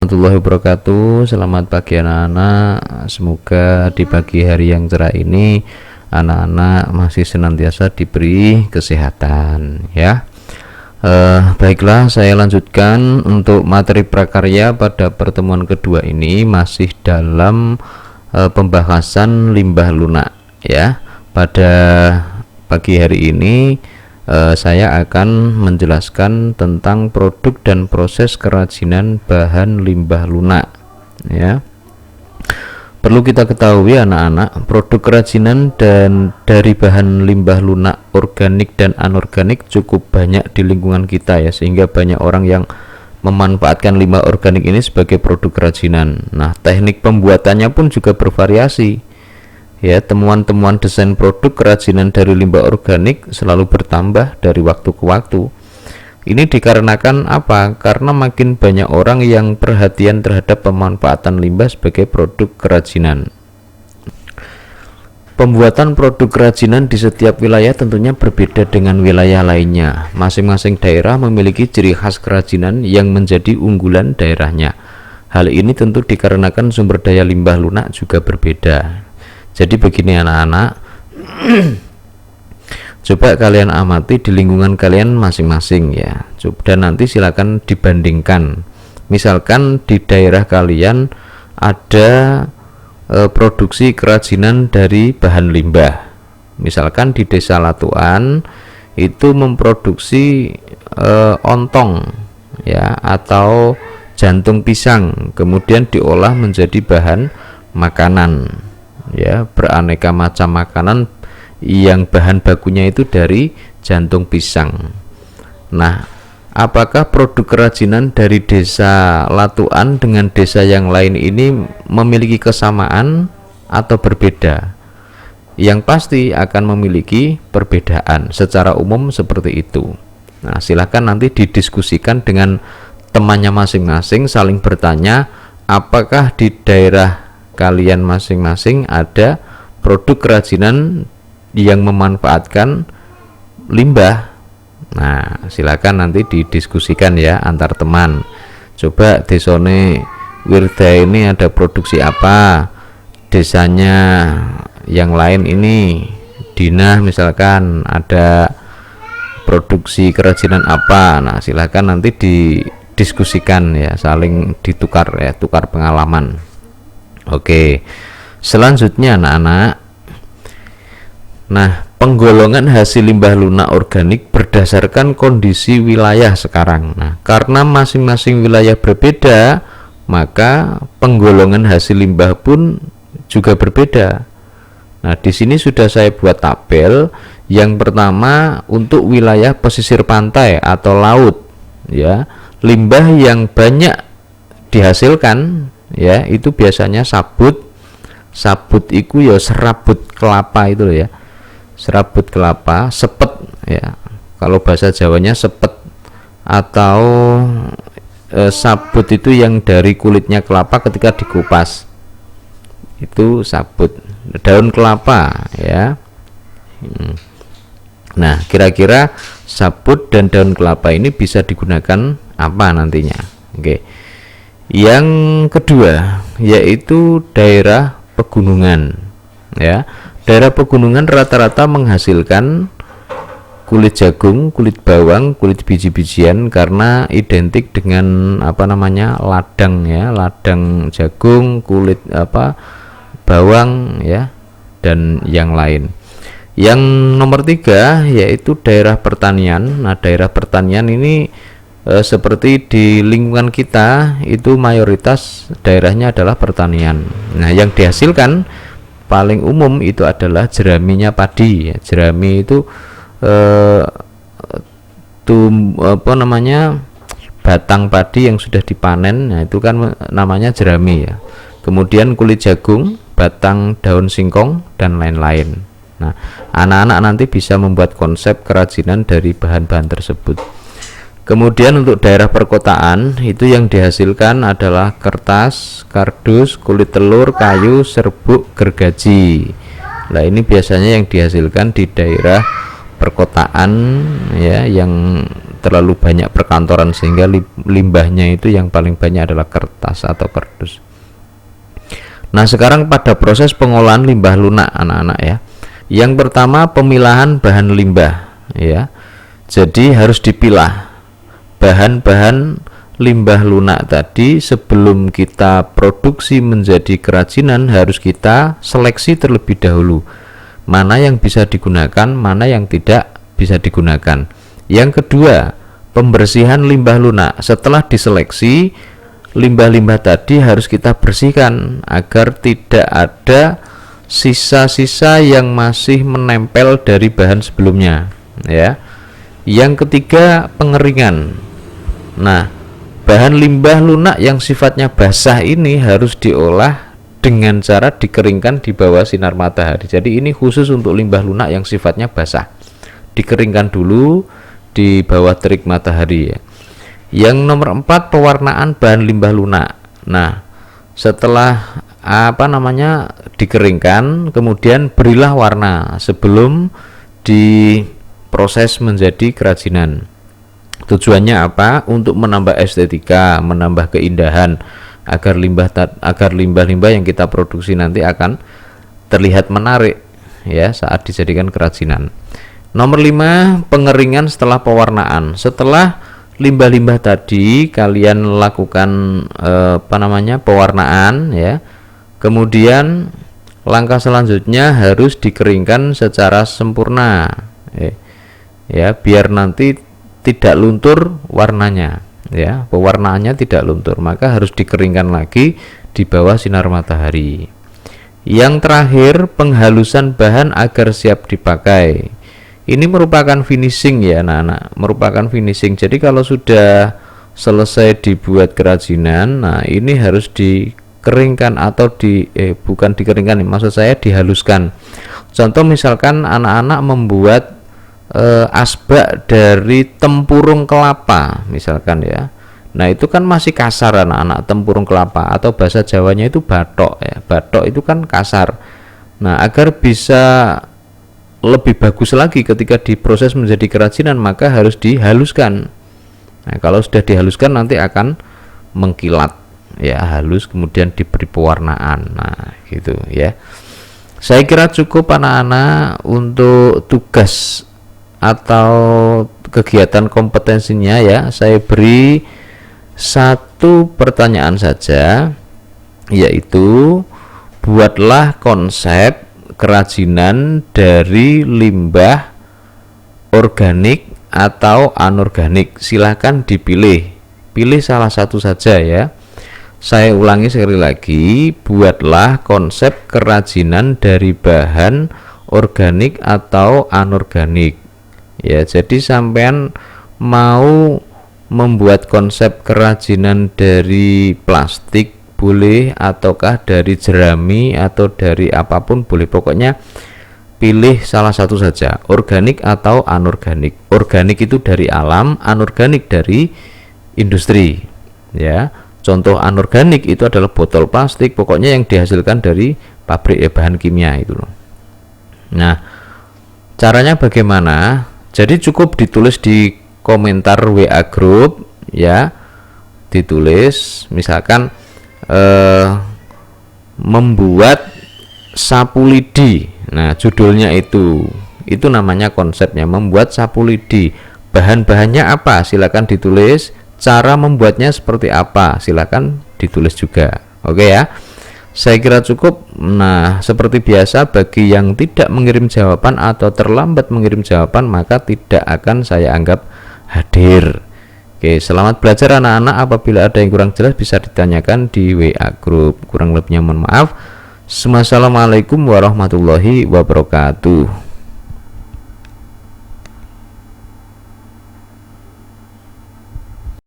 Warahmatullahi wabarakatuh. Selamat pagi anak-anak. Semoga di pagi hari yang cerah ini anak-anak masih senantiasa diberi kesehatan ya. Baiklah, saya lanjutkan untuk materi prakarya pada pertemuan kedua ini masih dalam pembahasan limbah lunak ya. Pada pagi hari ini saya akan menjelaskan tentang produk dan proses kerajinan bahan limbah lunak ya. Perlu kita ketahui anak-anak, produk kerajinan dan dari bahan limbah lunak organik dan anorganik cukup banyak di lingkungan kita ya, sehingga banyak orang yang memanfaatkan limbah organik ini sebagai produk kerajinan. Nah, teknik pembuatannya pun juga bervariasi ya. Temuan-temuan desain produk kerajinan dari limbah organik selalu bertambah dari waktu ke waktu. Ini dikarenakan apa? Karena makin banyak orang yang perhatian terhadap pemanfaatan limbah sebagai produk kerajinan. Pembuatan produk kerajinan di setiap wilayah tentunya berbeda dengan wilayah lainnya. Masing-masing daerah memiliki ciri khas kerajinan yang menjadi unggulan daerahnya. Hal ini tentu dikarenakan sumber daya limbah lunak juga berbeda. Jadi begini anak-anak, coba kalian amati di lingkungan kalian masing-masing ya, dan nanti silakan dibandingkan. Misalkan di daerah kalian ada produksi kerajinan dari bahan limbah. Misalkan di Desa Latuan itu memproduksi ontong ya, atau jantung pisang, kemudian diolah menjadi bahan makanan ya, beraneka macam makanan yang bahan bakunya itu dari jantung pisang. Nah, apakah produk kerajinan dari Desa Latuan dengan desa yang lain ini memiliki kesamaan atau berbeda? Yang pasti akan memiliki perbedaan secara umum seperti itu. Nah, silahkan nanti didiskusikan dengan temannya masing-masing, saling bertanya apakah di daerah kalian masing-masing ada produk kerajinan yang memanfaatkan limbah. Nah, silakan nanti didiskusikan ya antar teman. Coba desone Wirda ini ada produksi apa, desanya yang lain ini Dina misalkan ada produksi kerajinan apa. Nah, silakan nanti didiskusikan ya, saling ditukar ya, tukar pengalaman. Oke, selanjutnya anak-anak, nah penggolongan hasil limbah lunak organik berdasarkan kondisi wilayah sekarang. Nah, karena masing-masing wilayah berbeda, maka penggolongan hasil limbah pun juga berbeda. Nah, di sini sudah saya buat tabel. Yang pertama untuk wilayah pesisir pantai atau laut ya, limbah yang banyak dihasilkan ya itu biasanya sabut iku ya, serabut kelapa itu loh ya, serabut kelapa, sepet ya, kalau bahasa Jawanya sepet, atau sabut itu yang dari kulitnya kelapa ketika dikupas itu sabut, daun kelapa ya. Nah, kira-kira sabut dan daun kelapa ini bisa digunakan apa nantinya? Oke. Yang kedua yaitu daerah pegunungan ya. Daerah pegunungan rata-rata menghasilkan kulit jagung, kulit bawang, kulit biji-bijian karena identik dengan apa namanya ladang ya, ladang jagung, kulit bawang ya, dan yang lain. Yang nomor 3 yaitu daerah pertanian. Nah, daerah pertanian ini seperti di lingkungan kita itu mayoritas daerahnya adalah pertanian. Nah, yang dihasilkan paling umum itu adalah jeraminya padi ya. Jerami itu batang padi yang sudah dipanen. Nah, itu kan namanya jerami ya. Kemudian kulit jagung, batang daun singkong dan lain-lain. Nah, anak-anak nanti bisa membuat konsep kerajinan dari bahan-bahan tersebut. Kemudian untuk daerah perkotaan itu yang dihasilkan adalah kertas, kardus, kulit telur, kayu, serbuk, gergaji. Nah, ini biasanya yang dihasilkan di daerah perkotaan ya, yang terlalu banyak perkantoran sehingga limbahnya itu yang paling banyak adalah kertas atau kardus. Nah, sekarang pada proses pengolahan limbah lunak anak-anak ya. Yang pertama pemilahan bahan limbah ya. Jadi harus dipilah bahan-bahan limbah lunak tadi sebelum kita produksi menjadi kerajinan, harus kita seleksi terlebih dahulu. Mana yang bisa digunakan, mana yang tidak bisa digunakan. Yang kedua, pembersihan limbah lunak. Setelah diseleksi, limbah-limbah tadi harus kita bersihkan agar tidak ada sisa-sisa yang masih menempel dari bahan sebelumnya ya. Yang ketiga, pengeringan. Nah, bahan limbah lunak yang sifatnya basah ini harus diolah dengan cara dikeringkan di bawah sinar matahari. Jadi ini khusus untuk limbah lunak yang sifatnya basah, dikeringkan dulu di bawah terik matahari ya. Yang nomor 4, pewarnaan bahan limbah lunak. Nah, setelah dikeringkan, kemudian berilah warna sebelum diproses menjadi kerajinan. Tujuannya apa? Untuk menambah estetika, menambah keindahan, agar limbah-limbah yang kita produksi nanti akan terlihat menarik ya saat dijadikan kerajinan. Nomor 5, pengeringan setelah pewarnaan. Setelah limbah-limbah tadi kalian lakukan pewarnaan ya. Kemudian langkah selanjutnya harus dikeringkan secara sempurna ya, biar nanti tidak luntur warnanya ya, pewarnaannya tidak luntur, maka harus dikeringkan lagi di bawah sinar matahari. Yang terakhir, penghalusan bahan agar siap dipakai. Ini merupakan finishing ya anak-anak, merupakan finishing. Jadi kalau sudah selesai dibuat kerajinan, nah ini harus dikeringkan atau bukan dikeringkan, maksud saya dihaluskan. Contoh misalkan anak-anak membuat asbak dari tempurung kelapa misalkan ya. Nah itu kan masih kasar anak-anak, tempurung kelapa, atau bahasa Jawanya itu batok ya. Batok itu kan kasar. Nah agar bisa lebih bagus lagi ketika diproses menjadi kerajinan, maka harus dihaluskan. Nah kalau sudah dihaluskan nanti akan mengkilat ya, halus, kemudian diberi pewarnaan. Nah gitu ya. Saya kira cukup anak-anak untuk tugas atau kegiatan kompetensinya ya. Saya beri satu pertanyaan saja, yaitu buatlah konsep kerajinan dari limbah organik atau anorganik. Silahkan dipilih, pilih salah satu saja ya. Saya ulangi sekali lagi, buatlah konsep kerajinan dari bahan organik atau anorganik ya. Jadi sampean mau membuat konsep kerajinan dari plastik boleh, ataukah dari jerami atau dari apapun boleh, pokoknya pilih salah satu saja, organik atau anorganik. Organik itu dari alam, anorganik dari industri ya. Contoh anorganik itu adalah botol plastik, pokoknya yang dihasilkan dari pabrik bahan kimia itu loh. Nah caranya bagaimana? Jadi cukup ditulis di komentar WA group ya, ditulis misalkan membuat sapu lidi. Nah judulnya itu namanya konsepnya, membuat sapu lidi. Bahan-bahannya apa? Silakan ditulis. Cara membuatnya seperti apa? Silakan ditulis juga. Oke ya, saya kira cukup. Nah seperti biasa, bagi yang tidak mengirim jawaban atau terlambat mengirim jawaban, maka tidak akan saya anggap hadir. Oke, selamat belajar anak-anak. Apabila ada yang kurang jelas bisa ditanyakan di WA group. Kurang lebihnya mohon maaf. Wassalamualaikum warahmatullahi wabarakatuh.